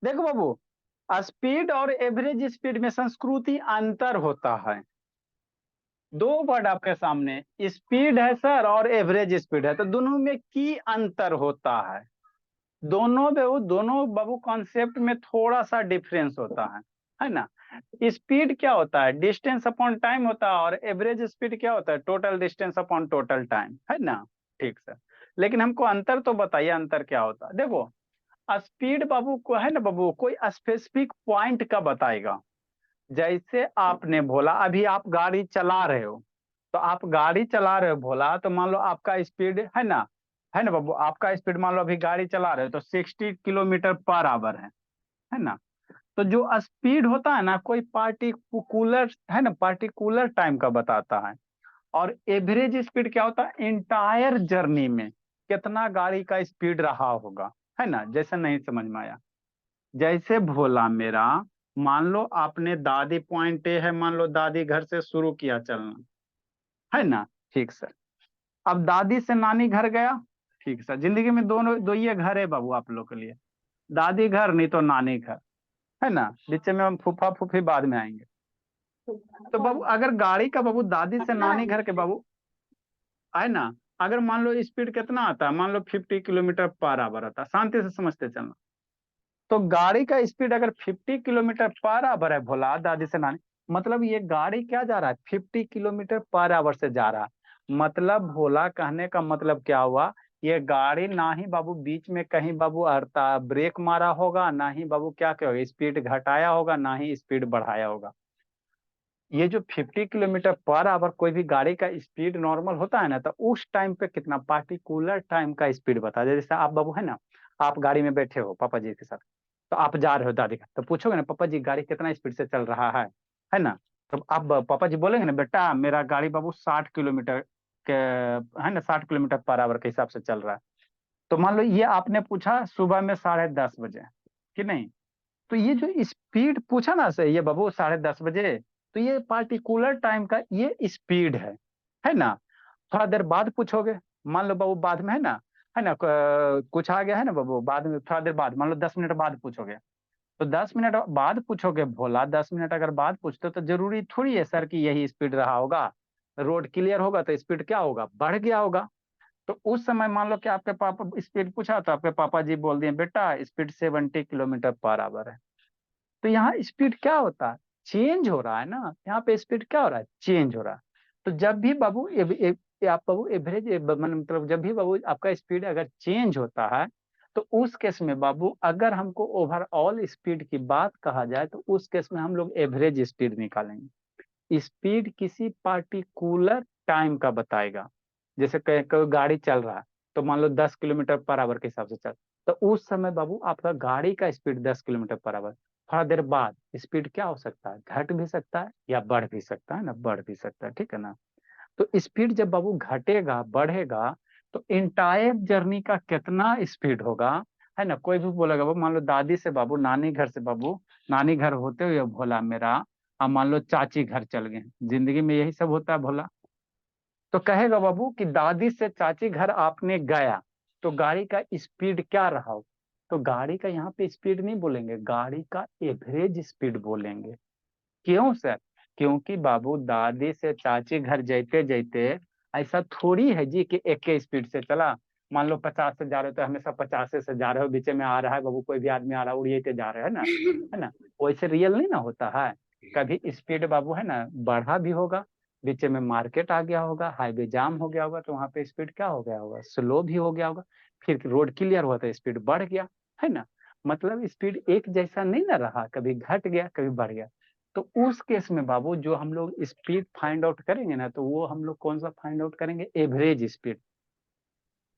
देखो बाबू, स्पीड और average speed में संस्कृति अंतर होता है। दो वर्ड आपके सामने, स्पीड है सर और एवरेज स्पीड है, तो दोनों में की अंतर होता है। दोनों बाबू कॉन्सेप्ट में थोड़ा सा डिफरेंस होता है ना। स्पीड क्या होता है, डिस्टेंस अपॉन टाइम होता है, और एवरेज स्पीड क्या होता है, total distance upon total time, है ना। ठीक सर। लेकिन हमको अंतर तो बताइए, अंतर क्या होता है। देखो, स्पीड बाबू को है ना बाबू, कोई स्पेसिफिक पॉइंट का बताएगा। जैसे आपने बोला अभी आप गाड़ी चला रहे हो, तो आप गाड़ी चला रहे हो बोला, तो मान लो आपका स्पीड है ना बाबू, आपका स्पीड मान लो अभी गाड़ी चला रहे हो तो 60 किलोमीटर पर आवर है ना। तो जो स्पीड होता है ना, कोई पार्टिकुलर है ना, पार्टिकुलर टाइम का बताता है। और एवरेज स्पीड क्या होता है, इंटायर जर्नी में कितना गाड़ी का स्पीड रहा होगा, है ना। जैसे नहीं समझ में आया, जैसे भोला मेरा, मान लो आपने दादी पॉइंट ए है, मान लो दादी घर से शुरू किया चलना, है ना। ठीक सर। अब दादी से नानी घर गया। ठीक सर, जिंदगी में दोनों दो ये घर है बाबू आप लोग के लिए, दादी घर नहीं तो नानी घर, है ना। बीच में हम फूफा फूफी बाद में आएंगे। तो बाबू अगर गाड़ी का बाबू दादी से नानी घर के बाबू, है ना, अगर मान लो स्पीड कितना आता है, मान लो 50 किलोमीटर पर आवर आता है, शांति से समझते चलना। तो गाड़ी का स्पीड अगर 50 किलोमीटर पर आवर है भोला दादी से नानी, मतलब ये गाड़ी क्या जा रहा है, 50 किलोमीटर पर आवर से जा रहा है। मतलब भोला कहने का मतलब क्या हुआ, ये गाड़ी ना ही बाबू बीच में कहीं बाबू अड़ता ब्रेक मारा होगा, ना ही बाबू क्या क्या स्पीड घटाया होगा, ना ही स्पीड बढ़ाया होगा। ये जो 50 किलोमीटर पर आवर कोई भी गाड़ी का स्पीड नॉर्मल होता है ना, तो उस टाइम पे कितना पार्टिकुलर टाइम का स्पीड बता दे। जैसे आप बाबू है ना, आप गाड़ी में बैठे हो पापा जी के साथ, तो आप जा रहे हो दादी का, तो पूछोगे ना पापा जी गाड़ी कितना स्पीड से चल रहा है ना। तो आप पापा जी बोलेंगे ना, बेटा मेरा गाड़ी बाबू 60 किलोमीटर के, है ना, 60 किलोमीटर पर आवर के हिसाब से चल रहा है। तो मान लो ये आपने पूछा सुबह में 10:30 बजे, कि नहीं। तो ये जो स्पीड पूछा ना से ये बाबू 10:30 बजे, तो ये पार्टिकुलर टाइम का ये स्पीड है ना। थोड़ा देर बाद पूछोगे, मान लो बाबू बाद में है ना कुछ आ गया है ना बाबू, बाद में थोड़ा देर बाद मान लो 10 मिनट बाद पूछोगे, तो 10 मिनट बाद पूछोगे भोला, 10 मिनट अगर बाद पूछते हो, तो जरूरी थोड़ी है सर कि यही स्पीड रहा होगा। रोड क्लियर होगा तो स्पीड क्या होगा, बढ़ गया होगा। तो उस समय मान लो कि आपके पापा स्पीड पूछा, तो आपके पापा जी बोल दिए बेटा स्पीड 70 किलोमीटर पर आवर है। तो यहाँ स्पीड क्या होता है, चेंज हो रहा है ना, यहाँ पे स्पीड क्या हो रहा है, चेंज हो रहा है। तो जब भी बाबू आप बाबू एवरेज मतलब जब भी बाबू आपका स्पीड अगर चेंज होता है, तो उस केस में बाबू अगर हमको ओवरऑल स्पीड की बात कहा जाए, तो उस केस में हम लोग एवरेज स्पीड निकालेंगे। स्पीड किसी पार्टिकुलर टाइम का बताएगा। जैसे कोई गाड़ी चल रहा है, तो मान लो 10 किलोमीटर पर आवर के हिसाब से चल, तो उस समय बाबू आपका गाड़ी का स्पीड 10 किलोमीटर पर आवर। थोड़ा देर बाद स्पीड क्या हो सकता है, घट भी सकता है या बढ़ भी सकता है ना, बढ़ भी सकता है, ठीक है ना। तो स्पीड जब बाबू घटेगा बढ़ेगा, तो इंटायर जर्नी का कितना स्पीड होगा, है ना। कोई भी बोलेगा बाबू, मान लो दादी से बाबू नानी घर से बाबू, नानी घर होते हुए भोला मेरा, अब मान लो चाची घर चल गए, जिंदगी में यही सब होता है भोला। तो कहेगा बाबू कि दादी से चाची घर आपने गया, तो गाड़ी का स्पीड क्या रहा हो। तो गाड़ी का यहाँ पे स्पीड नहीं बोलेंगे, गाड़ी का एवरेज स्पीड बोलेंगे। क्यों सर, क्योंकि बाबू दादी से चाची घर जाते जाते ऐसा थोड़ी है जी कि एक के स्पीड से चला। मान लो 50 से जा रहे हो तो हमेशा 50 से जा रहे हो, बीच में आ रहा है बाबू कोई भी आदमी आ रहा है उड़िए जा रहे है ना, है ना। वैसे रियल नहीं ना होता है। कभी स्पीड बाबू है ना बढ़ा भी होगा, बीच में मार्केट आ गया होगा, हाईवे जाम हो गया होगा, तो वहां पे स्पीड क्या हो गया होगा, स्लो भी हो गया होगा। फिर रोड क्लियर हुआ तो स्पीड बढ़ गया, है ना। मतलब स्पीड एक जैसा नहीं ना रहा, कभी घट गया कभी बढ़ गया। तो उस केस में बाबू जो हम लोग स्पीड फाइंड आउट करेंगे ना, तो वो हम लोग कौन सा फाइंड आउट करेंगे, एवरेज स्पीड।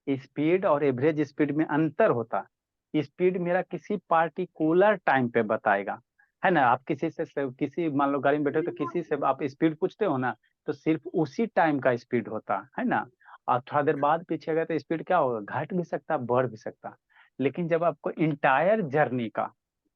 स्पीड और एवरेज स्पीड में अंतर होता है। स्पीड मेरा किसी पार्टिकुलर टाइम पे बताएगा, है ना। आप किसी से किसी मान लो गाड़ी में बैठे हो, तो किसी से आप स्पीड पूछते हो ना, तो सिर्फ उसी टाइम का स्पीड होता है ना। और थोड़ा देर बाद पीछे गए तो स्पीड क्या होगा, घट भी सकता है बढ़ भी सकता है। लेकिन जब आपको इंटायर जर्नी का,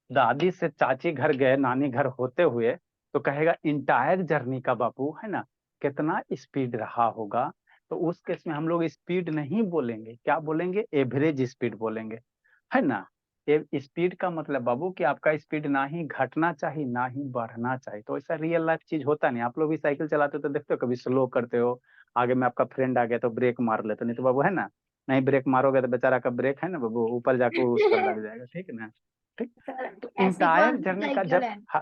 दादी से चाची घर गए नानी घर होते हुए, तो कहेगा इंटायर जर्नी का बापू है ना कितना स्पीड रहा होगा। तो उस केस में हम लोग स्पीड नहीं बोलेंगे, क्या बोलेंगे, एवरेज स्पीड बोलेंगे, है ना। स्पीड का मतलब बाबू कि आपका स्पीड ना ही घटना चाहिए ना ही बढ़ना चाहिए। तो ऐसा रियल लाइफ चीज होता नहीं। आप लोग भी साइकिल चलाते हो तो देखते हो, कभी स्लो करते हो, आगे में आपका फ्रेंड आ गया तो ब्रेक मार लेते हो, नहीं तो बाबू है ना, नहीं ब्रेक मारोगे तो बेचारा का ब्रेक है ना बाबू ऊपर जाकर उस पर लग जाएगा, ठीक है ना। ठीक। तो ऐसी इंटायर कौन सी जर्नी का साइकिल जब है?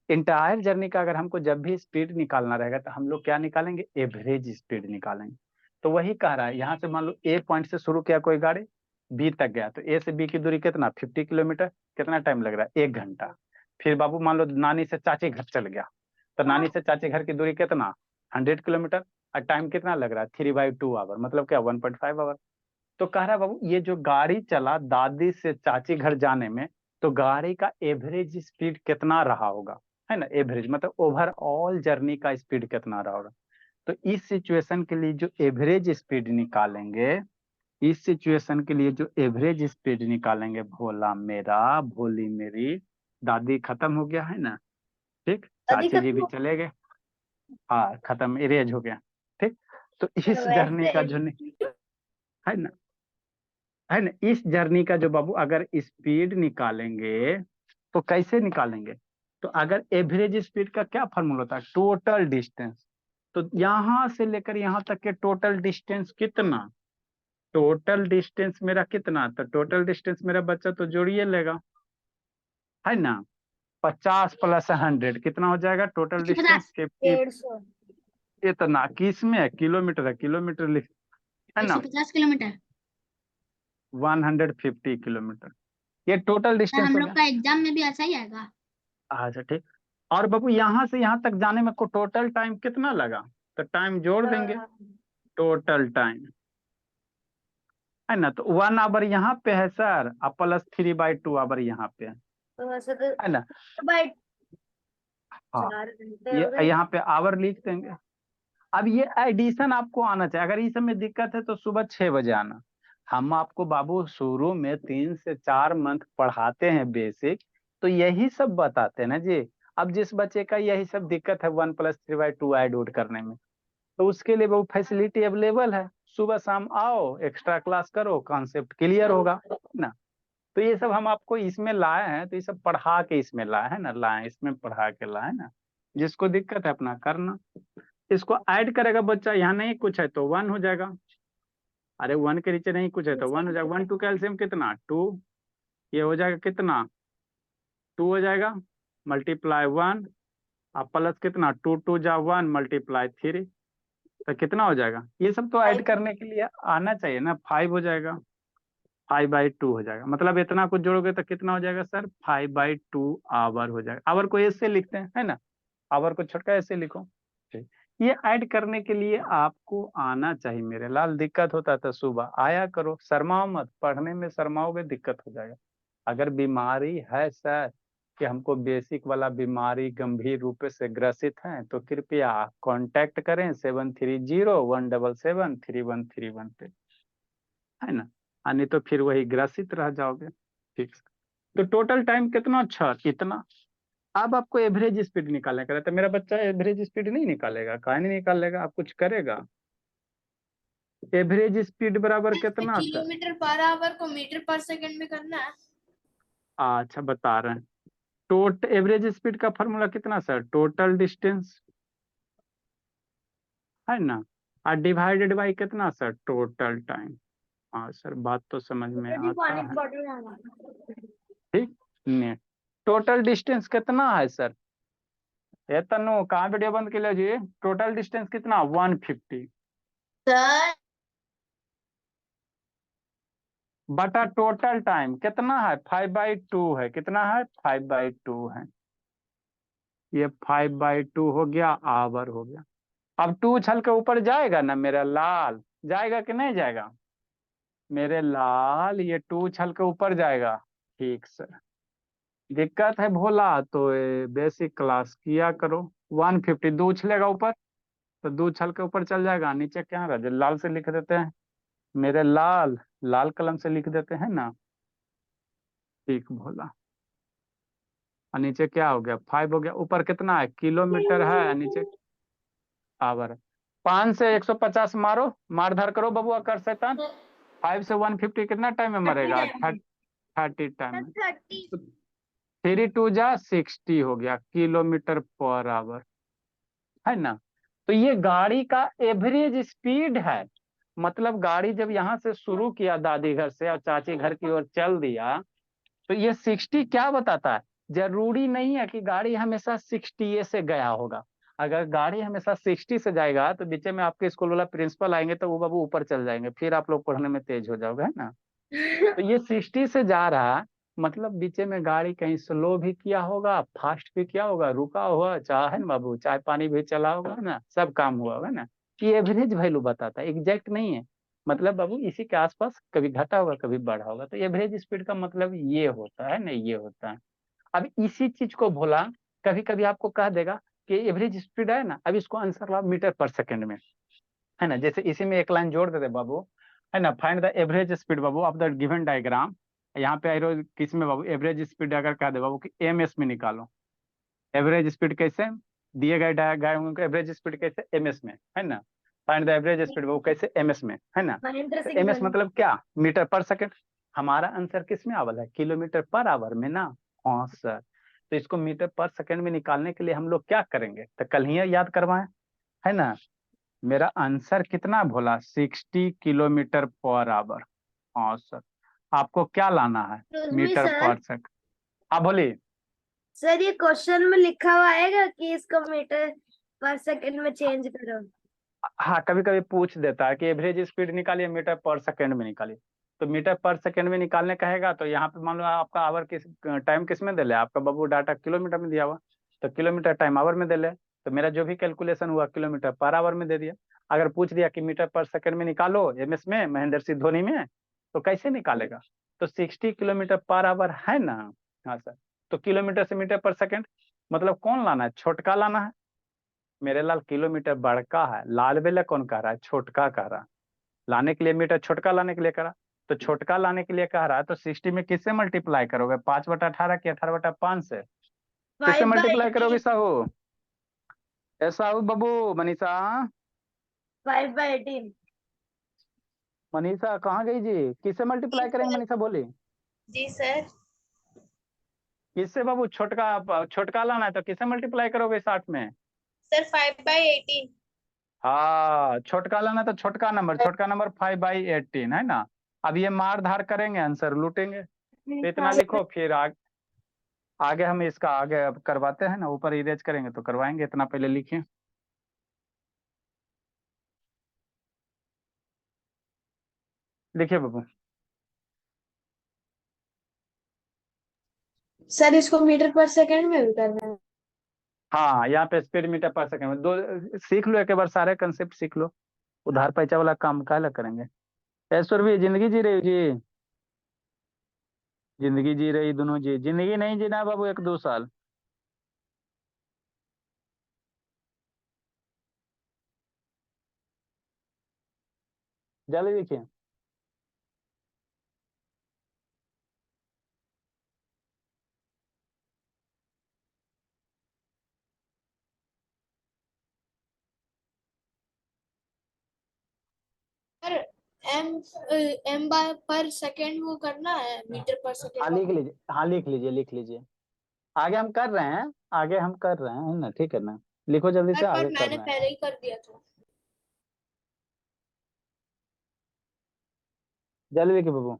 इंटायर जर्नी का अगर हमको जब भी स्पीड निकालना रहेगा तो हम लोग क्या निकालेंगे, एवरेज स्पीड निकालेंगे। तो वही कह रहा है, यहाँ से मान लो ए पॉइंट से शुरू किया कोई गाड़ी, बी तक गया, तो ए से बी की दूरी कितना, 50 किलोमीटर। कितना टाइम लग रहा है, 1 घंटा। फिर बाबू मान लो नानी से चाची घर चल गया, तो नानी से चाची घर की दूरी कितना, 100 किलोमीटर। और टाइम कितना लग रहा है, 3/2 आवर, मतलब क्या, 1.5 आवर। तो कह रहा है बाबू ये जो गाड़ी चला दादी से चाची घर जाने में, तो गाड़ी का एवरेज स्पीड कितना रहा होगा, है ना। एवरेज मतलब ओवरऑल जर्नी का स्पीड कितना रहा होगा। तो इस सिचुएशन के लिए जो एवरेज स्पीड निकालेंगे, इस सिचुएशन के लिए जो एवरेज स्पीड निकालेंगे, भोला मेरा भोली मेरी, दादी खत्म हो गया है ना, ठीक, दादी चाची जी भी खत्म चले गए, हाँ खत्म, इरेज हो गया, ठीक। तो इस जर्नी वैसे का जो है ना, है ना, इस जर्नी का जो बाबू अगर स्पीड निकालेंगे तो कैसे निकालेंगे। तो अगर एवरेज स्पीड का क्या फॉर्मूला होता है, टोटल डिस्टेंस। तो यहां से लेकर यहां तक के टोटल डिस्टेंस कितना, टोटल डिस्टेंस मेरा कितना, तो टोटल डिस्टेंस मेरा बच्चा तो जोड़िए लेगा, है ना। 50 + 100 कितना हो जाएगा टोटल 150, डिस्टेंस के। 150, इतना किस में है, किलोमीटर है, किलोमीटर लिख, है एक सौ ना। पचास किलोमीटर 150 किलोमीटर, ये टोटल डिस्टेंस हम हो लोग गया। का एग्जाम में भी ऐसा ही आएगा। अच्छा ठीक। और बाबू यहाँ से यहाँ तक जाने में को टोटल टाइम कितना लगा, तो टाइम जोड़ देंगे, टोटल टाइम, है ना। तो 1 आवर यहाँ पे है सर, और +3/2 आवर यहाँ पे तो वैसे तो है ना। भाई हाँ, 4 घंटे ये हो गए। यहाँ पे आवर लिख देंगे। अब ये एडिशन आपको आना चाहिए, अगर इस समय दिक्कत है तो सुबह 6 बजे आना। हम आपको बाबू शुरू में 3 से 4 मंथ पढ़ाते हैं बेसिक, तो यही सब बताते हैं ना जी। अब जिस बच्चे का यही सब दिक्कत है 1+3/2 ऐड उड करने में, तो उसके लिए वो फैसिलिटी अवेलेबल है, सुबह शाम आओ, एक्स्ट्रा क्लास करो, कॉन्सेप्ट क्लियर होगा ना। तो ये सब हम आपको इसमें लाए हैं, तो ये सब पढ़ा के इसमें लाए है ना, लाए इसमें पढ़ा के लाए ना। जिसको दिक्कत है अपना करना, इसको ऐड करेगा बच्चा, यहाँ नहीं कुछ है तो 1 हो जाएगा, अरे 1 के नीचे नहीं कुछ है तो 1 हो जाएगा। 1 2 कैल्शियम कितना 2, ये हो जाएगा कितना 2 हो जाएगा, ×1, अब प्लस कितना 2 2 जा 1 × 3, तो कितना हो जाएगा। ये सब तो ऐड करने के लिए आना चाहिए ना, 5 हो जाएगा, 5/2 हो जाएगा, मतलब इतना कुछ जोड़ोगे तो कितना हो जाएगा सर, 5/2 आवर हो जाएगा। आवर को ऐसे लिखते हैं, है ना, आवर को छोटका ऐसे लिखो, ठीक। ये ऐड करने के लिए आपको आना चाहिए मेरे लाल, दिक्कत होता था सुबह आया करो, शर्माओ मत, पढ़ने में शर्माओगे दिक्कत हो जाएगा। अगर बीमारी है सर कि हमको बेसिक वाला बीमारी गंभीर रूप से ग्रसित है, तो कृपया कांटेक्ट करें 7301773131 पे, है ना। नहीं तो फिर वही ग्रसित रह जाओगे, ठीक। तो टोटल टाइम कितना, अच्छा इतना। अब आपको एवरेज स्पीड निकालने का रहता है, मेरा बच्चा एवरेज स्पीड नहीं निकालेगा, कहा नहीं निकालेगा, आप कुछ करेगा। एवरेज स्पीड बराबर कितना सर, किलोमीटर पर आवर को मीटर पर सेकंड में करना है। अच्छा बता रहे हैं, टोटल एवरेज स्पीड का फॉर्मूला कितना सर, टोटल डिस्टेंस, है ना, और डिवाइडेड बाई कितना सर, टोटल टाइम। हाँ सर बात तो समझ में जी आता पानी की है, बोतल लाना। ठीक। ने टोटल डिस्टेंस कितना है सर, ये तनु कहाँ वीडियो बंद के लिए जी, टोटल डिस्टेंस कितना 150 सर बटा टोटल टाइम कितना है 5/2 है, कितना है 5/2 है, ये 5/2 हो गया, आवर हो गया। अब 2 उछल के ऊपर जाएगा ना मेरा लाल, जाएगा कि नहीं जाएगा मेरे लाल, ये 2 उछल के ऊपर जाएगा, ठीक सर। दिक्कत है भोला तो बेसिक क्लास किया करो। 150 2 उछलेगा ऊपर, तो 2 उछल के ऊपर चल जाएगा, नीचे क्या रहा, जो लाल से लिख देते हैं मेरे लाल, लाल कलम से लिख देते हैं ना, ठीक भोला। और नीचे क्या हो गया 5 हो गया, ऊपर कितना है किलोमीटर है, और नीचे आवर है। 5 से 150 मारो, मार धार करो बबुआ कर शैतान। 5 से 150 कितना टाइम में थर्टी मरेगा, टाइम 30 टाइम में, 30। तो 3 2 जा 60 हो गया किलोमीटर पर आवर, है ना। तो ये गाड़ी का एवरेज स्पीड है। मतलब गाड़ी जब यहाँ से शुरू किया दादी घर से और चाची घर की ओर चल दिया, तो ये 60 क्या बताता है? जरूरी नहीं है कि गाड़ी हमेशा 60 से गया होगा। अगर गाड़ी हमेशा 60 से जाएगा तो बीच में आपके स्कूल वाला प्रिंसिपल आएंगे तो वो बाबू ऊपर चल जाएंगे, फिर आप लोग पढ़ने में तेज हो जाओगे, है ना। तो ये 60 से जा रहा है, मतलब बीच में गाड़ी कहीं स्लो भी किया होगा, फास्ट भी किया होगा, रुका हुआ चाहे, है ना बाबू, चाय पानी भी चला होगा ना, सब काम हुआ होगा ना। ये एवरेज वैल्यू बताता है, एग्जैक्ट नहीं है। मतलब बाबू इसी के आसपास कभी घटा होगा कभी बढ़ा होगा, तो एवरेज स्पीड का मतलब ये होता है ना, ये होता है। अब इसी चीज को भोला कभी कभी आपको कह देगा कि एवरेज स्पीड है ना, अब इसको आंसर लाओ मीटर पर सेकंड में, है ना। जैसे इसी में एक लाइन जोड़ देते बाबू, है ना, find the average speed Babu of the given diagram. यहाँ पे एरो किस में बाबू, एवरेज स्पीड अगर कह दे बाबू कि एमएस में निकालो, एवरेज स्पीड कैसे, दिए गए डायग्राम को एवरेज स्पीड कैसे, एमएस में, है ना। फाइंड द एवरेज स्पीड बाबू कैसे, एमएस में, है ना। महेंद्र तो सिंह एमएस धोनी। मतलब क्या, मीटर पर सेकंड। हमारा आंसर किस में आवल है, किलोमीटर पर आवर में ना। हाँ सर। तो इसको मीटर पर सेकंड में निकालने के लिए हम लोग क्या करेंगे, तो कल ही याद करवाएं, है ना। मेरा आंसर कितना भोला, 60 किलोमीटर पर आवर। हाँ सर। आपको क्या लाना है, रोजमी मीटर सर, पर सेकंड। हाँ बोलिए। सर ये क्वेश्चन में लिखा हुआ आएगा कि इसको मीटर पर सेकंड में चेंज करो। हाँ कभी कभी पूछ देता है कि एवरेज स्पीड निकालिए मीटर पर सेकंड में निकालिए। तो मीटर पर सेकंड में निकालने कहेगा तो यहाँ पे मान लो आपका आवर किस टाइम किस में दे ले, आपका बाबू डाटा किलोमीटर में दिया हुआ, तो किलोमीटर टाइम आवर में दे ले। तो मेरा जो भी कैलकुलेशन हुआ किलोमीटर पर आवर में दे दिया। अगर पूछ दिया कि मीटर पर सेकंड में निकालो एमएस में, महेंद्र सिंह धोनी में, तो कैसे निकालेगा। तो 60 किलोमीटर पर आवर है ना। हाँ सर। तो किलोमीटर से मीटर पर सेकंड, मतलब कौन लाना है, छोटका लाना है। मेरे लाल किलोमीटर बड़का है, लाल बेला कौन कह रहा है, छोटका कह रहा है। लाने के लिए मीटर छोटका लाने के लिए करा, तो छोटका लाने के लिए कह रहा है, तो 60 में किससे मल्टीप्लाई करोगे, 5/18 की 18/5 से, किससे 5/18। मल्टीप्लाई करोगे साहू। ऐसा हो बाबू, मनीषा। 5/18। मनीषा कहाँ गई जी, किससे जी मल्टीप्लाई करेंगे सर। मनीषा बोली। जी सर। किससे बाबू, छोटका छोटका लाना है तो किससे मल्टीप्लाई करोगे 60 में। सर 5/18। हाँ छोटका लाना है तो छोटका नंबर 5/18 है ना। अब ये मार धार करेंगे आंसर लूटेंगे। तो इतना लिखो, फिर आगे हम इसका आगे अब करवाते हैं ना, ऊपर इरेज करेंगे तो करवाएंगे, इतना पहले लिखिए। लिखिए बाबू। सर इसको मीटर पर सेकंड में भी करना है। हाँ यहाँ पे स्पीड मीटर पर सेकंड में दो सीख लो, एक बार सारे कंसेप्ट सीख लो। उधार पैसा वाला काम काहे ला करेंगे। ऐश्वर भी जिंदगी जी रही हो जी, जिंदगी जी रही दोनों जी, जिंदगी नहीं जीना बाबू 1 2 साल। जल्दी लिखिए। सर एम एम बार पर सेकंड वो करना है, मीटर पर हाँ सेकंड लिख वाला। लीजिए, हाँ लिख लीजिए, लिख लीजिए। आगे हम कर रहे हैं, आगे हम कर रहे हैं, है ना, ठीक है ना। लिखो जल्दी सर से, पर आगे कर मैंने रहे हैं। पहले ही कर दिया था। जल्दी लिखिए बाबू।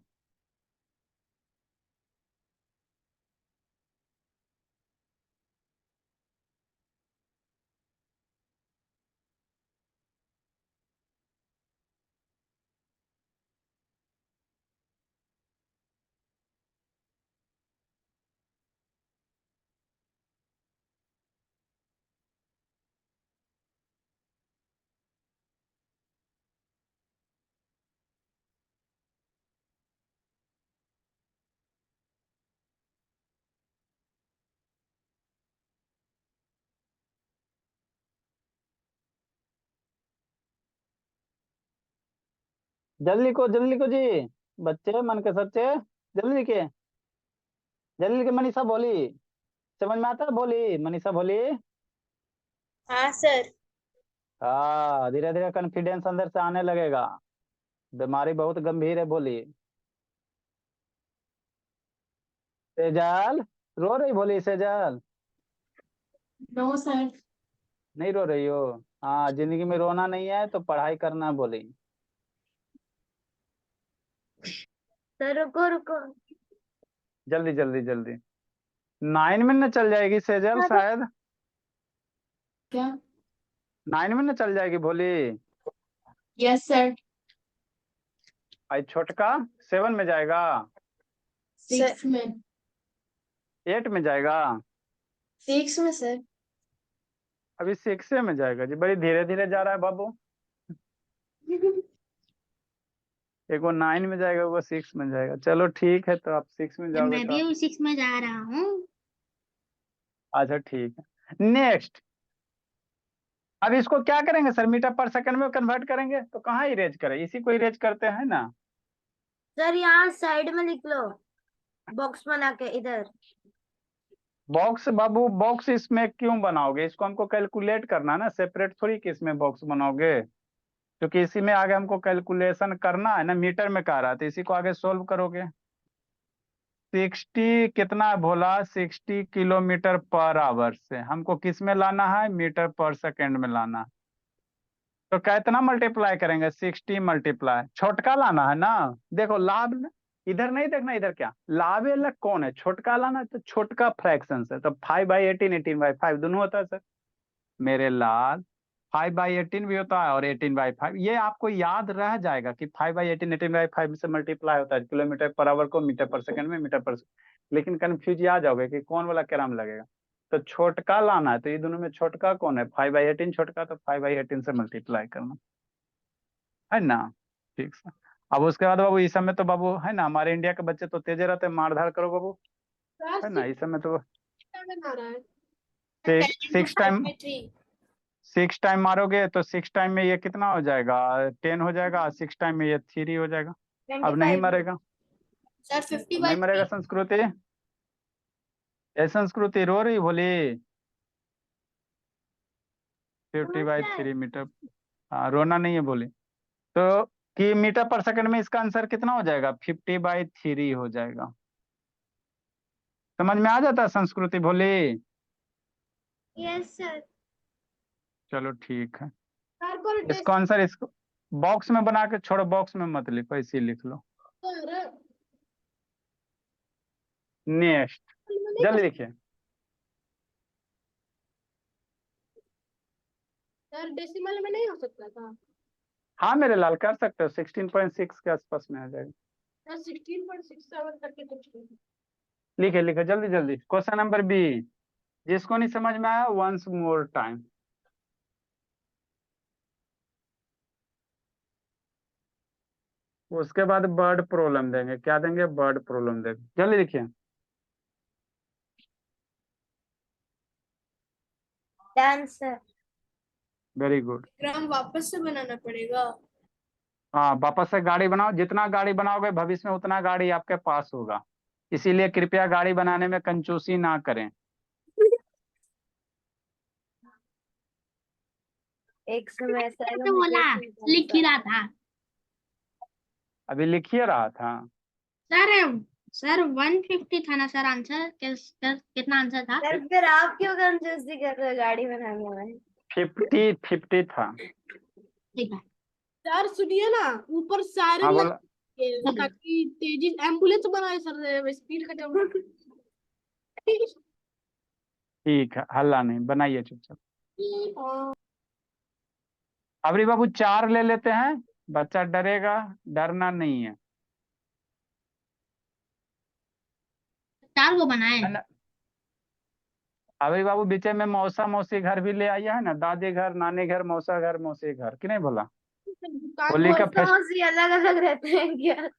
जल्दी लिखो, जल्दी लिखो जी, बच्चे मन के सच्चे, जल्दी लिखिए। जल्दी लिखिए, मनीषा बोली, समझ में आता है बोली, मनीषा बोली। हाँ सर। हाँ धीरे धीरे कॉन्फिडेंस अंदर से आने लगेगा, बीमारी बहुत गंभीर है बोली। सेजल, रो रही भोली सेजल? No sir. नहीं रो रही हो? हाँ, जिंदगी में रोना नहीं है तो पढ़ाई करना बोली। सर रुको रुको। जल्दी जल्दी जल्दी। 9 में न चल जाएगी सेजल शायद। क्या? 9 में न चल जाएगी भोली। Yes sir. आई छोटका 7 में जाएगा। 6 में। 8 में जाएगा। 6 में सर। अभी 6 में जाएगा जी, बड़ी धीरे धीरे जा रहा है बाबू। एक वो 9 में जाएगा, वो 6 में जाएगा। चलो ठीक है, तो आप 6 में जाओगे मैं तो भी 6 में जा रहा हूँ। अच्छा ठीक है। नेक्स्ट, अब इसको क्या करेंगे सर? मीटर पर सेकंड में कन्वर्ट करेंगे तो कहाँ इरेज करें? इसी को इरेज करते हैं ना। सर यहाँ साइड में लिख लो, बॉक्स बना के इधर। बॉक्स बाबू, बॉक्स इसमें क्यों बनाओगे? इसको हमको कैलकुलेट करना है ना, सेपरेट थोड़ी कि इसमें बॉक्स बनाओगे, क्योंकि इसी में आगे हमको कैलकुलेशन करना है ना। मीटर में कह रहा था, इसी को आगे सोल्व करोगे। 60 कितना बोला? 60 किलोमीटर पर आवर से हमको किस में लाना है? मीटर पर सेकंड में लाना है। तो कितना मल्टीप्लाई करेंगे? 60 मल्टीप्लाई, छोटका लाना है ना। देखो लाभ इधर नहीं देखना, इधर क्या लाभ अलग कौन है? छोटका लाना है, तो छोटका फ्रैक्शन है। तो 5/18, 18/5 दोनों होता है सर मेरे लाल। 5/18 भी होता है और 18/5, ये आपको याद रह जाएगा कि 5/18 18/5 से मल्टीप्लाई होता है। किलोमीटर पर आवर को मीटर पर सेकंड में, मीटर पर लेकिन कंफ्यूज आ जाओगे कि कौन वाला क्या नाम लगेगा। तो छोटका लाना है, तो ये दोनों में छोटका कौन है? 5/18 छोटका, तो 5/18 से मल्टीप्लाई करना है ना। ठीक है। अब उसके बाद बाबू इस समय तो बाबू है ना, हमारे इंडिया के बच्चे तो तेजे रहते हैं, मार धाड़ करो बाबू, है ना। इस समय तो सिक्स टाइम, 6 टाइम मारोगे तो 6 टाइम में ये कितना हो जाएगा? 10 हो जाएगा। 6 टाइम में ये 3 हो जाएगा। अब नहीं 25। मरेगा, सर अब नहीं मरेगा संस्कृति। ये संस्कृति रो रही बोली। 50/3 मीटर। हाँ, रोना नहीं है बोली। तो कि मीटर पर सेकंड में इसका आंसर कितना हो जाएगा? 50/3 हो जाएगा। समझ में आ जाता है संस्कृति भोली? Yes sir. चलो ठीक है। इसको आंसर इसको बॉक्स में बना के छोड़ो, बॉक्स में मत लिखो, इसी लिख लो। नेक्स्ट, जल्दी लिखिए। सर डेसिमल में नहीं हो सकता था? हाँ मेरे लाल, कर सकते हो। 16.6 के आसपास में आ जाएगा। सर 16.67 करके कुछ लिखे लिखे जल्दी जल्दी। क्वेश्चन नंबर बी, जिसको नहीं समझ में आया वंस मोर टाइम। उसके बाद बर्ड प्रॉब्लम देंगे। क्या देंगे? बर्ड प्रॉब्लम देंगे। जल्दी लिखिए। Done sir. Very good. ग्राम वापस से बनाना पड़ेगा। हाँ, वापस से गाड़ी बनाओ। जितना गाड़ी बनाओगे भविष्य में उतना गाड़ी आपके पास होगा। इसीलिए कृपया गाड़ी बनाने में कंजूसी ना करें। एक समय ऐसा आएगा, तो बोला, मुझे नहीं लिख ही रहा था अभी लिखिए रहा था। सर। सर 150 था ना सर आंसर? कितना आंसर था? सर फिर आप क्यों कंजूसी कर रहे हो गाड़ी बनाने में? 50 था। ठीक है। सर सुनिए ना, ऊपर हाँ सायरन बोला। ताकि तेजी एम्बुलेंस बनाए सर, स्पीड का जब ठीक है, हल्ला नहीं, बनाइए चुपचाप। अबरी बाबू 4 ले लेते हैं, बच्चा डरेगा, डरना नहीं है। 4 को बनाए। है ना। अबरी बाबू बीच में मौसा मौसी घर भी ले आइए, है ना। दादी घर, नानी घर, मौसा घर, मौसी घर, कि नहीं बोला? होली का फेस्ट, मौसी अलग अलग रहते हैं क्या?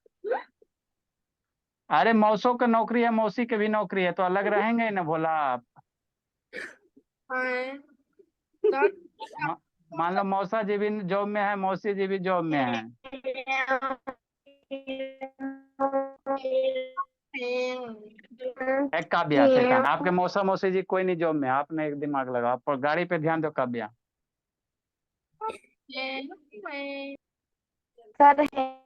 अरे मौसों की नौकरी है, मौसी की भी नौकरी है, तो अलग रहेंगे ही ना भोला आप। मा- मान लो मौसा जी भी जॉब में है, मौसी जी भी जॉब में है। एक काव्या सेकंड, आपके मौसा मौसी जी कोई नहीं जॉब में है। आपने एक दिमाग लगाओ, आप गाड़ी पे ध्यान दो काव्या। सर है।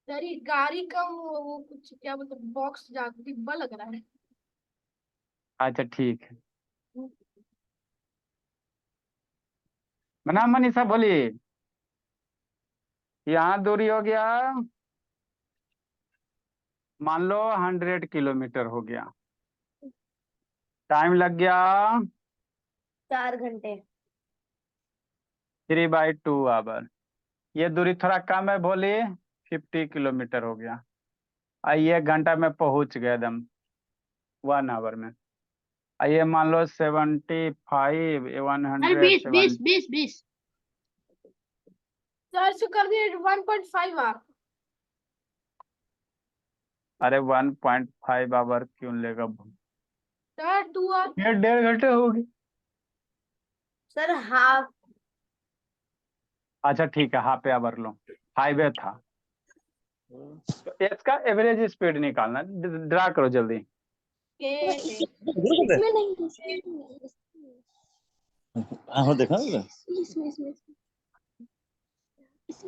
सर ये गाड़ी का वो कुछ क्या बोलते बॉक्स डिब्बा लग रहा है। अच्छा ठीक है, मना मनीषा बोलिए। यहाँ दूरी हो गया, मान लो 100 किलोमीटर हो गया। टाइम लग गया 4 घंटे। 3/2 आवर। ये दूरी थोड़ा कम है भोली, 50 किलोमीटर हो गया। आइए 1 घंटा में पहुंच गए एकदम 1 आवर में। आइए मान लो 75 अरे 100 20 सर इसको कर दिए 1.5 आवर। अरे 1.5 आवर क्यों लेगा? Sir 2 hour. ये 1.5 घंटे हो गए। Sir half. अच्छा ठीक है, हाफ आवर लो, हाईवे था। तो इसका एवरेज स्पीड निकालना, ड्रा करो जल्दी। के हाँ देखा ना?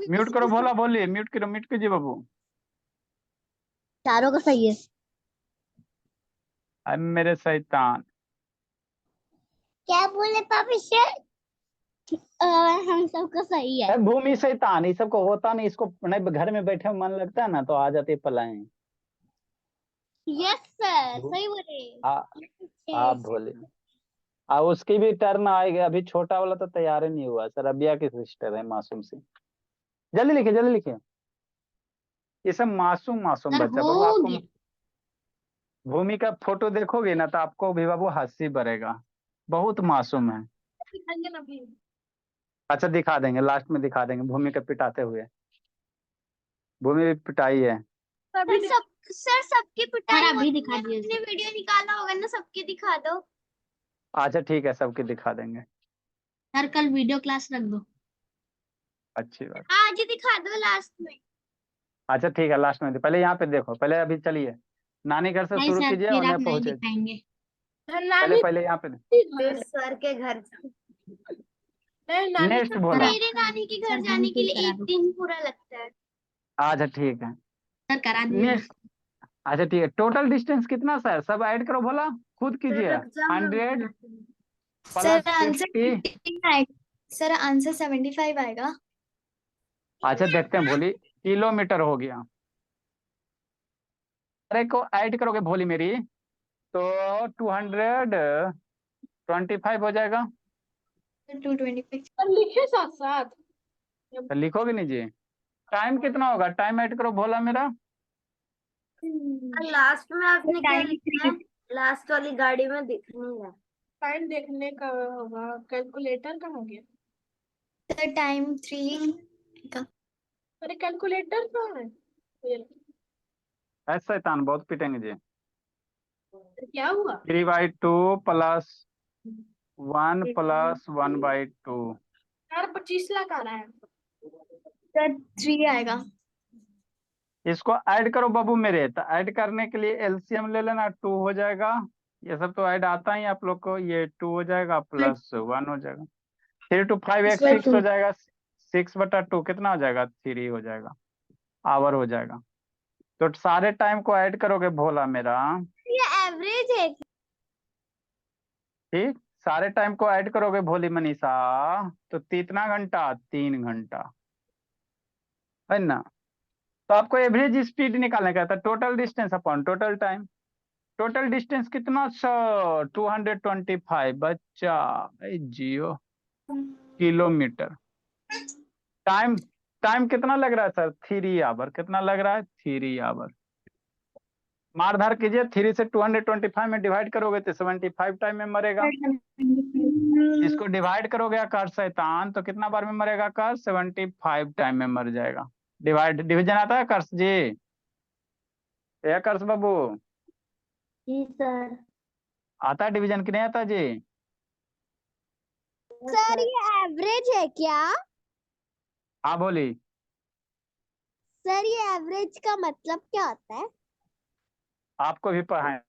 म्यूट करो भोला, बोलिए म्यूट करो, म्यूट कीजिए बाबू। चारों का सही है। अब मेरे शैतान, क्या बोले पापा सर? हम सबका सही है। भूमि शैतान, ये सबको होता नहीं, इसको नहीं, घर में बैठे मन लगता है ना तो आ जाते पलायन। यस सर, सही बोले। आप बोले। उसकी भी टर्न आएगी, अभी छोटा वाला तो तैयार ही नहीं हुआ सर, अबिया की सिस्टर है मासूम सी। जल्दी लिखिए जल्दी लिखिए, ये सब मासूम मासूम सर बच्चा हो बाबू। आपको गया। भूमि का फोटो देखोगे ना तो आपको भी बाबू हंसी भरेगा, बहुत मासूम है। दिखाएंगे ना भी। अच्छा दिखा देंगे, लास्ट में दिखा देंगे भूमि का पिटाते हुए। भूमि भी पिटाई है। तभी सर सबकी पिटाई सर अभी होती दिखा है, दिए आपने वीडियो निकाला होगा ना, सबकी दिखा दो। अच्छा ठीक है, सबके दिखा देंगे। सर कल वीडियो क्लास रख दो। अच्छी बात। आज ही दिखा दो लास्ट में। अच्छा ठीक है, लास्ट में पहले यहाँ पे देखो, पहले अभी चलिए नानी घर से नहीं शुरू सर, कीजिए फिर और आप मैं नहीं पहुंचे। दिखाएंगे। पहले नानी पहले यहाँ पे फिर सर के घर नहीं नानी नेक्स्ट सर बोला। मेरे नानी के घर सर जाने हम के फिर लिए करा एक दो। दिन पूरा लगता है। अच्छा ठीक है, सर करा दिए। नेक्स्ट। अच्छा ठीक है, टोटल डिस्टेंस कितना सर, सब ऐड करो बोला, खुद कीजिए। 100 सर प्लस आंसर 50। 15 आएगा। सर आंसर 75 आएगा। अच्छा देखते हैं भोली, किलोमीटर हो गया। अरे को ऐड करोगे भोली मेरी तो 225 हो जाएगा। 225। सर लिखे साथ साथ। तो लिखोगे नहीं जी? टाइम कितना होगा, टाइम ऐड करो भोला मेरा। लास्ट में आपने क्या लिखा है? लास्ट वाली गाड़ी में दिख नहीं रहा। टाइम देखने का होगा, कैलकुलेटर का हो गया। सर टाइम 3 का। अरे कैलकुलेटर कहाँ है? ये ऐसा शैतान बहुत पिटेंगे जी। क्या हुआ? 3/2 प्लस 1 प्लस 1/2। यार 25 लाख आ रहा है। सर 3 आएगा। इसको ऐड करो बाबू मेरे, तो ऐड करने के लिए एलसीएम ले लेना, 2 हो जाएगा। ये सब तो ऐड आता ही आप लोग को, ये 2 हो जाएगा प्लस 1 हो जाएगा। 3 to 5 एक 6 हो जाएगा, 6/2 कितना हो जाएगा, 3 हो जाएगा, आवर हो जाएगा। तो सारे टाइम को ऐड करोगे भोला मेरा, ये एवरेज है। ठीक, सारे टाइम को ऐड करोगे भोली मनीषा, तो कितना घंटा, 3 घंटा है ना। तो आपको एवरेज स्पीड निकालने का था, total distance upon total time. Total distance कितना सर, 225 बच्चा जियो किलोमीटर। टाइम टाइम कितना लग रहा है सर, 3 आवर। कितना लग रहा है, 3 आवर। मार धार कीजिए, 3 से 225 में डिवाइड करोगे तो 75 टाइम में मरेगा। इसको डिवाइड करोगे आकाश शैतान तो कितना बार में मरेगा आकाश, 75 टाइम में मर जाएगा। डिवीजन आता है आकाश जी, ये आकाश बाबू जी सर। आता है डिवीजन कि नहीं आता जी? सर ये एवरेज है क्या? हाँ बोली। सर ये एवरेज का मतलब क्या होता है? आपको भी पढ़ाएं,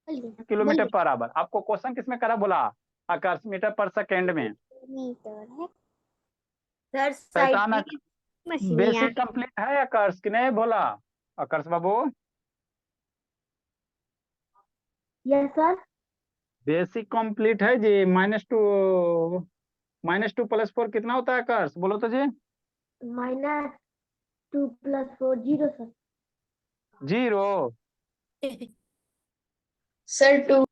किलोमीटर पर आवर। आपको क्वेश्चन किसमें करा बोला, आकाश मीटर पर सेकेंड में। मीटर है सर। शैतान बेसिक कंप्लीट है आकर्ष कि नहीं बोला आकर्ष बाबू? Yes sir. बेसिक कंप्लीट है जी। -2 + 4 कितना होता है आकर्ष, बोलो तो जी। -2 + 4 0 सर। 0। सर 2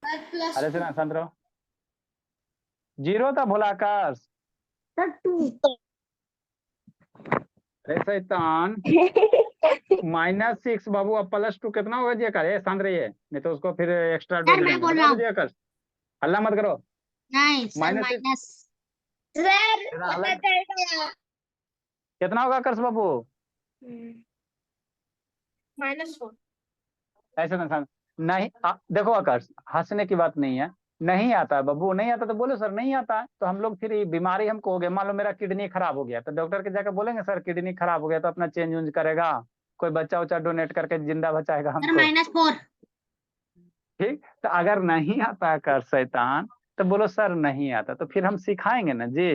अरे सुना शांत रहो। 0 था बोला आकाश। सर 2। अरे शैतान। -6 बाबू, अब +2 कितना होगा जी आकाश? शांत रहिए, नहीं तो उसको फिर एक्स्ट्रा डोज मैं देंगे। बोल बता रहा दो हूँ। जी आकाश, हल्ला मत करो। नहीं सर, -6 माइनस। सर तेरा हल्ला पता चल कितना होगा आकाश बाबू? -4 ऐसे ना शांत नहीं देखो आकाश, हंसने की बात नहीं है। नहीं आता है बाबू, नहीं आता तो बोलो सर नहीं आता है, तो हम लोग फिर ये बीमारी हमको हो गया। मान लो मेरा किडनी खराब हो गया, तो डॉक्टर के जाकर बोलेंगे सर किडनी खराब हो गया, तो अपना चेंज उंज करेगा, कोई बच्चा उच्चा डोनेट करके जिंदा बचाएगा सर हमको। -4। ठीक, तो अगर नहीं आता है कर शैतान, तो बोलो सर नहीं आता, तो फिर हम सिखाएंगे ना जी।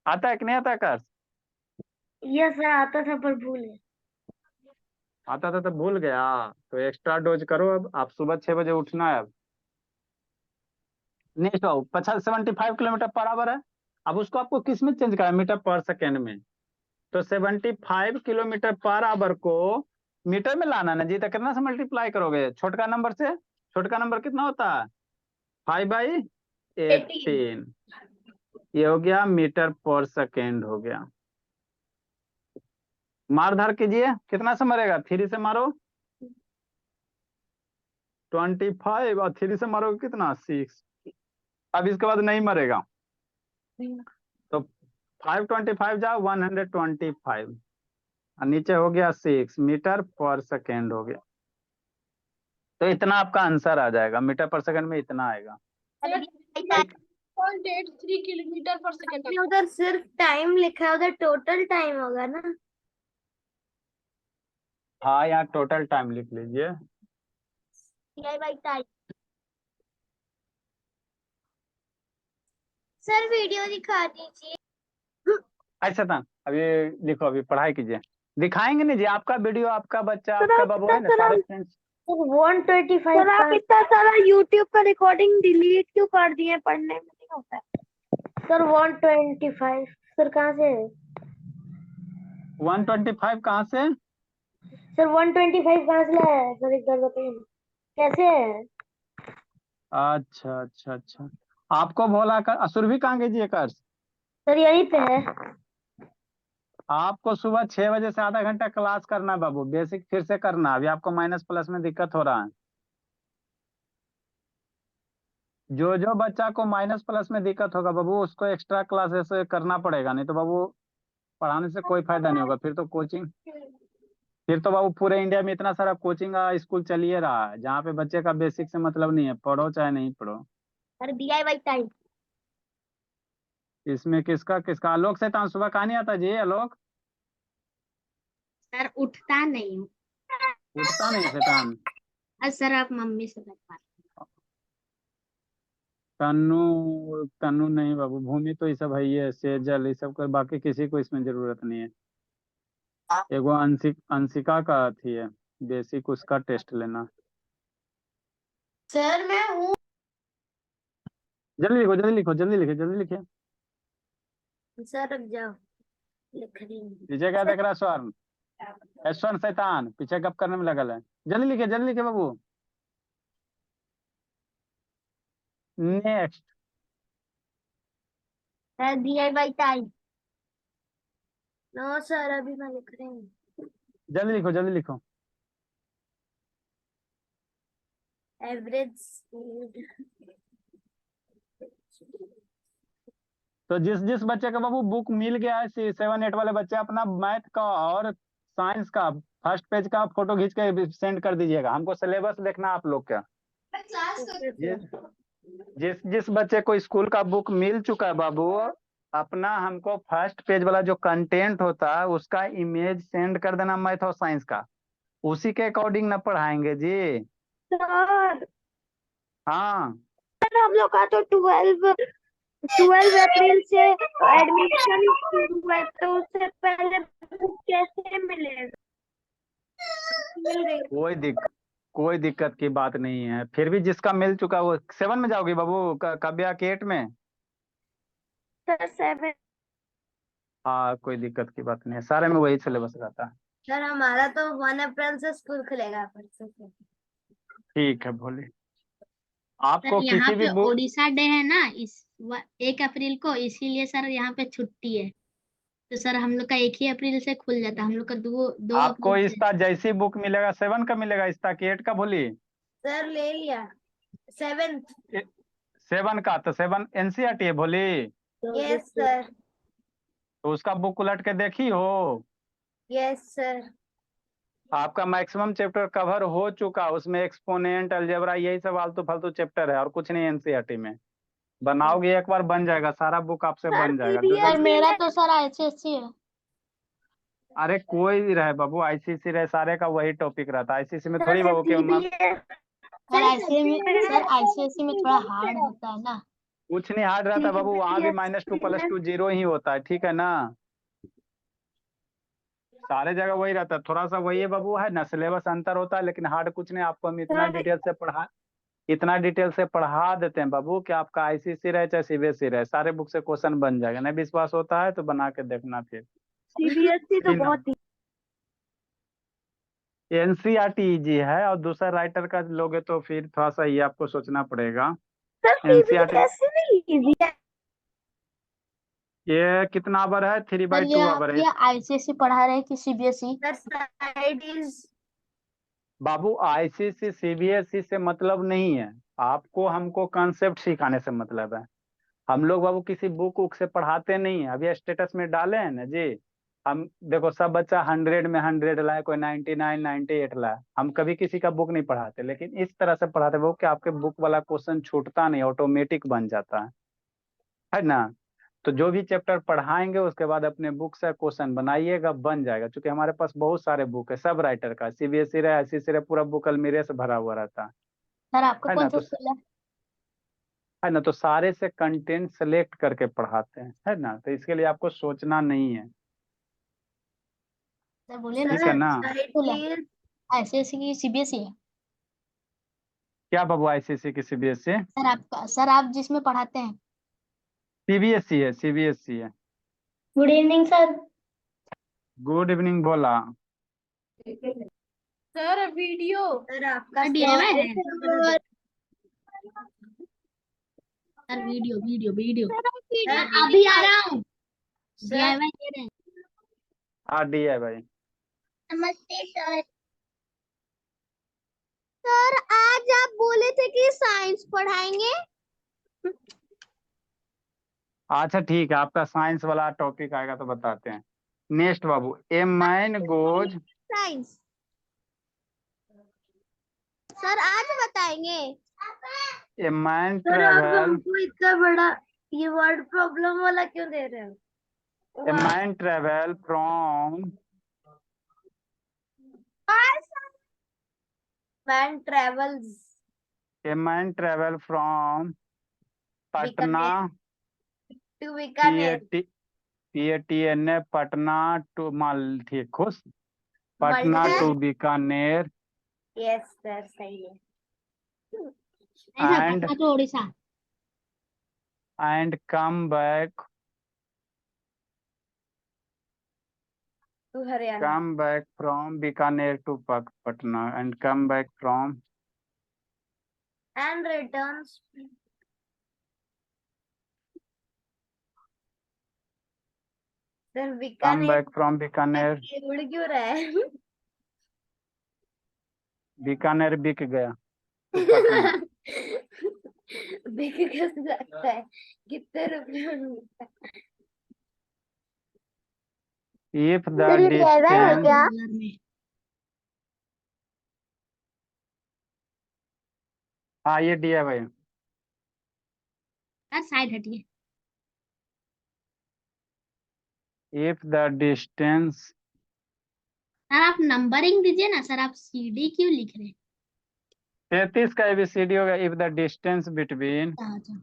आता है कि नहीं आता है कर? यस सर, आता था पर भूल गया। आता था तो भूल गया, तो एक्स्ट्रा डोज करो। अब आप सुबह 6 बजे उठना है। अब नेक्स्ट आओ, 75 किलोमीटर पर आवर है। अब उसको आपको किस में चेंज करना है? मीटर पर सेकेंड में। तो 75 किलोमीटर पर आवर को मीटर में लाना ना जी, तो कितना से मल्टीप्लाई करोगे? छोटका नंबर से। छोटका नंबर कितना होता है? 5/18। ये हो गया मीटर पर सेकेंड हो गया। मार धार कीजिए, कितना से मरेगा? 3 से मारो 25, और 3 से मारोगे कितना? 6। अब इसके बाद नहीं मरेगा, तो 525 जा 125, और नीचे हो गया 6 मीटर पर सेकेंड हो गया। तो इतना आपका आंसर आ जाएगा, मीटर पर सेकंड में इतना आएगा। सर ठीक, 0.83 किलोमीटर पर सेकंड आपने उधर सिर्फ टाइम लिखा है, उधर टोटल टाइम होगा ना? हाँ यहाँ टोटल टाइम लिख लीजिए। टाइम। सर वीडियो दिखा दीजिए। अच्छा था, अभी लिखो, अभी पढ़ाई कीजिए। दिखाएंगे नहीं जी, आपका वीडियो, आपका बच्चा, सर आपका आप बाबू है ना, सर सारे आप फ्रेंड्स। 125 सर आप इतना सारा यूट्यूब का रिकॉर्डिंग डिलीट क्यों कर दिए? पढ़ने में नहीं होता है। सर 125 सर कहाँ से? 125 कहाँ से? सर 125 कहाँ से लाया? सर एक बार बताइए कैसे है? अच्छा अच्छा अच्छा, आपको बोला कर असुर भी कहाँ गई जी कर? सर यहीं पे है। आपको सुबह 6 बजे से आधा घंटा क्लास करना है बाबू, बेसिक फिर से करना। अभी आपको माइनस प्लस में दिक्कत हो रहा है। जो जो बच्चा को माइनस प्लस में दिक्कत होगा बाबू, उसको एक्स्ट्रा क्लासेस करना पड़ेगा, नहीं तो बाबू पढ़ाने से कोई फायदा नहीं होगा। फिर तो बाबू पूरे इंडिया में इतना सारा कोचिंग का स्कूल चलिए रहा है, जहाँ पे बच्चे का बेसिक से मतलब नहीं है, पढ़ो चाहे नहीं पढ़ो। Sir DIY time. इसमें किसका किसका? आलोक से सुबह कहाँ नहीं आता जी? आलोक सर उठता नहीं हूँ। उठता नहीं शैतान। सर आप मम्मी से बता। तन्नू तन्नू नहीं बाबू, भूमि तो ये सब है, ये सेजल ये सब कर, बाकी किसी को इसमें जरूरत नहीं है। एगो अंशिका का अथी है बेसिक, उसका टेस्ट लेना। सर मैं हूँ। जल्दी लिखो जल्दी लिखो जल्दी लिखिए जल्दी लिखिए। सर रुक जाओ, लिख रही हूँ। पीछे क्या देख रहा है स्वर्ण? स्वर्ण शैतान पीछे गप करने में लगल है। जल्दी लिखिए बाबू। Next. Sir DIY time. No sir अभी मैं लिख रही हूँ। जल्दी लिखो। Average speed. तो जिस जिस बच्चे का बाबू बुक मिल गया है, 7 8 वाले बच्चे अपना मैथ का और साइंस का फर्स्ट पेज का फोटो खींच के सेंड कर दीजिएगा, हमको सिलेबस देखना आप लोग का। जिस जिस जिस बच्चे को स्कूल का बुक मिल चुका है बाबू, अपना हमको फर्स्ट पेज वाला जो कंटेंट होता है उसका इमेज सेंड कर देना, मैथ और साइंस का। उसी के अकॉर्डिंग ना पढ़ाएंगे जी। सर हाँ हम लोग का तो 12 12 अप्रैल से एडमिशन शुरू है, तो उससे पहले बुक कैसे मिलेगा? मिल रही कोई दिक्कत की बात नहीं है। फिर भी जिसका मिल चुका वो 7 में जाओगी बाबू, काव्या के 8 में। सर 7। हाँ कोई दिक्कत की बात नहीं है, सारे में वही सिलेबस रहता है। सर हमारा तो 1 अप्रैल से स्कूल खुलेगा परसों से। ठीक है बोलिए। सर आपको यहाँ किसी भी पे बुक, ओडिशा डे है ना, 1 अप्रैल को, इसीलिए सर यहाँ पे छुट्टी है। तो सर हम लोग का 1 ही अप्रैल से खुल जाता है, हम लोग का 2 आपको अप्रैल से। इसका जैसी बुक मिलेगा 7 का मिलेगा, इसका कि 8 का बोली? सर ले लिया 7th। 7 का, तो 7 एनसीईआरटी है बोली। Yes sir. तो उसका बुक उलट के देखी हो? Yes sir. आपका मैक्सिमम चैप्टर कवर हो चुका, उसमें एक्सपोनेंट, अलजेब्रा, यही सब आलतू फालतू चैप्टर है और कुछ नहीं एनसीईआरटी में। बनाओगे एक बार बन जाएगा, सारा बुक आपसे बन जाएगा। सर मेरा तो सर आईसीएससी है। अरे कोई भी रहे बाबू, आईसीसी रहे, सारे का वही टॉपिक रहता है। आईसीसी में थोड़ी बाबू के सर आईसीएससी में थोड़ा हार्ड होता है ना। कुछ नहीं हार्ड रहता बाबू, वहां भी -2 +2 0 ही होता है, ठीक है ना। सारे जगह वही रहता है, थोड़ा सा वही है बाबू, है ना, सिलेबस अंतर होता है, लेकिन हार्ड कुछ नहीं। आपको हम इतना डिटेल से पढ़ा देते हैं बाबू कि आपका आईसीसी रहे चाहे सीबीएसई रहे, सारे बुक से क्वेश्चन बन जाएगा। नहीं विश्वास होता है तो बना के देखना फिर। सीबीएसई तो बहुत ही एनसीईआरटी इजी है, और दूसरा राइटर का लोगे तो फिर थोड़ा सा ये आपको सोचना पड़ेगा। सर एनसीईआरटी सीबीएसई नहीं इजी है। ये कितना आवर है? 3 सर बाई 2 आवर है। ये आईसीएससी पढ़ा रहे हैं कि CBSE? Sir side is Babu ICC CBSE से मतलब नहीं है, आपको हमको कॉन्सेप्ट सिखाने से मतलब है। हम लोग बाबू किसी बुक उक से पढ़ाते नहीं है। अभी स्टेटस में डाले हैं ना जी, हम देखो सब बच्चा 100 में 100 लाए, कोई 99 98 लाए। हम कभी किसी का बुक नहीं पढ़ाते, लेकिन इस तरह से पढ़ाते वो कि आपके बुक वाला क्वेश्चन छूटता नहीं, ऑटोमेटिक बन जाता है ना। तो जो भी चैप्टर पढ़ाएंगे उसके बाद अपने बुक से क्वेश्चन बनाइएगा, बन जाएगा। क्योंकि हमारे पास बहुत सारे बुक है, सब राइटर का, सीबीएसई रहे आईसीएसई रहे, पूरा बुक अलमीरे से भरा हुआ रहता सर आपका है कौन ना। सा तो स्कूल है? है ना, तो सारे से कंटेंट सेलेक्ट करके पढ़ाते हैं, है ना, तो इसके लिए आपको सोचना नहीं है, सर बोलिए ना ठीक है सर, ना। स्कूल है आईसीएससी की सीबीएसई है? क्या बाबू, आईसीएसई की सीबीएसई? सर आप जिसमें पढ़ाते हैं? सीबीएसई है, सीबीएसई है। Good evening sir. Good evening बोला। Sir video. सर आपका डीआईवाई है sir sir, video video video sir अभी आ रहा हूँ। सर डीआईवाई दे रहे हैं। हाँ डी है भाई। नमस्ते सर। सर आज आप बोले थे कि साइंस पढ़ाएंगे। अच्छा ठीक है, आपका साइंस वाला टॉपिक आएगा तो बताते हैं। Next Babu, a man goes. Science sir आज बताएंगे। ए मैन सर आप ट्रेवल। हमको इतना बड़ा ये वर्ड प्रॉब्लम वाला क्यों दे रहे हो? A man travel from. Man travels a man travel from Patna to Bikaner. PATNA Patna to माल, ठीक खुश, Patna to Bikaner yes sir सही है। नहीं sir, and Patna to Orissa. Come back to Haryana from Bikaner to Patna and come back from. And returns. Sir come Bikaner back from Bikaner. उड़ क्यों रहा है? बीकानेर बिक गया तो पटना। बिक कैसे सकता है? कितने रुपए में मिलता है? If the distance. हाँ ये डी है भाई। सर साइड हटिए। If the distance. सर आप नंबरिंग दीजिए ना सर, आप सीडी क्यों लिख रहे हैं? 33 का ABCD होगा। इफ द डिस्टेंस बिटवीन अच्छा, अच्छा,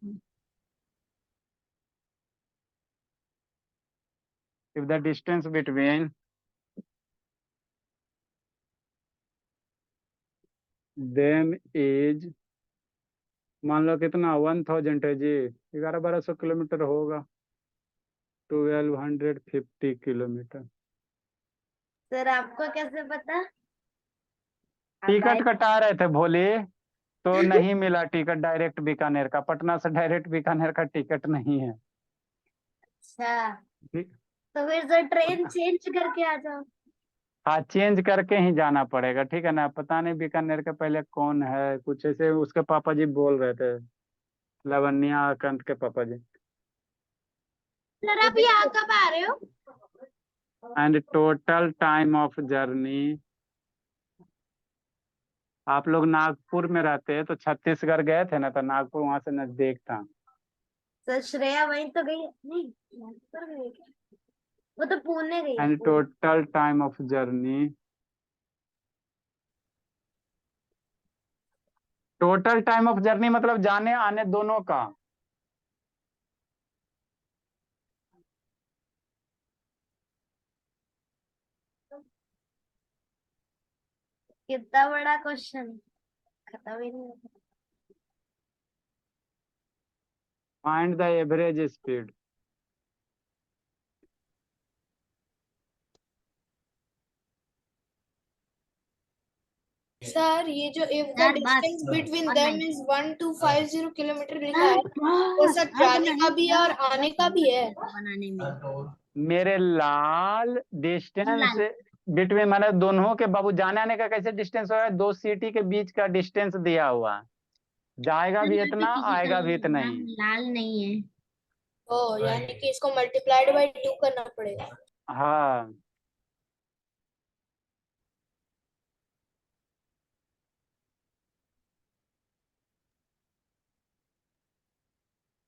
if the distance between them is, मान लो कितना 1000 है जी, 1100-1200 किलोमीटर होगा, 1250 किलोमीटर। सर आपको कैसे पता? टिकट कटा रहे थे भोले, तो नहीं मिला टिकट डायरेक्ट बीकानेर का, पटना से डायरेक्ट बीकानेर का टिकट नहीं है। अच्छा, ठीक। तो फिर सर ट्रेन चेंज करके आ जाओ। हाँ, चेंज करके ही जाना पड़ेगा, ठीक है ना। पता नहीं बीकानेर के पहले कौन है, कुछ ऐसे उसके पापा जी बोल रहे थे, लवन्या कंत के पापा जी। सर आप यहाँ कब आ रहे हो? And total time of journey, आप लोग नागपुर में रहते हैं तो छत्तीसगढ़ गए थे ना, तो नागपुर वहां से नजदीक था। सर श्रेया वहीं तो गई नहीं, नागपुर गई क्या? वो तो पुणे गई है। And total time of journey, total time of journey मतलब जाने आने दोनों का। कितना बड़ा क्वेश्चन, खत्म ही नहीं होता। Find the average speed. Sir ये जो if the सर बात distance between और them नहीं is 1250 किलोमीटर लिखा है, तो सर अब जाने नहीं का भी है और बस आने बस का भी है। बनाने में मेरे लाल डिस्टेंस लाल बिटवीन, मैंने दोनों के बाबू जाने आने का कैसे डिस्टेंस होगा, दो सिटी के बीच का डिस्टेंस दिया हुआ, जाएगा भी यहाँ पे इतना किसी का आएगा भी इतना ही। नाम लाल नहीं है। ओ यानी कि इसको मल्टीप्लाइड बाय 2 करना पड़ेगा। हाँ,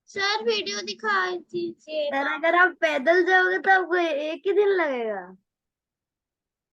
सर वीडियो दिखा दीजिए। सर अगर आप पैदल जाओगे तो आपको एक ही दिन लगेगा।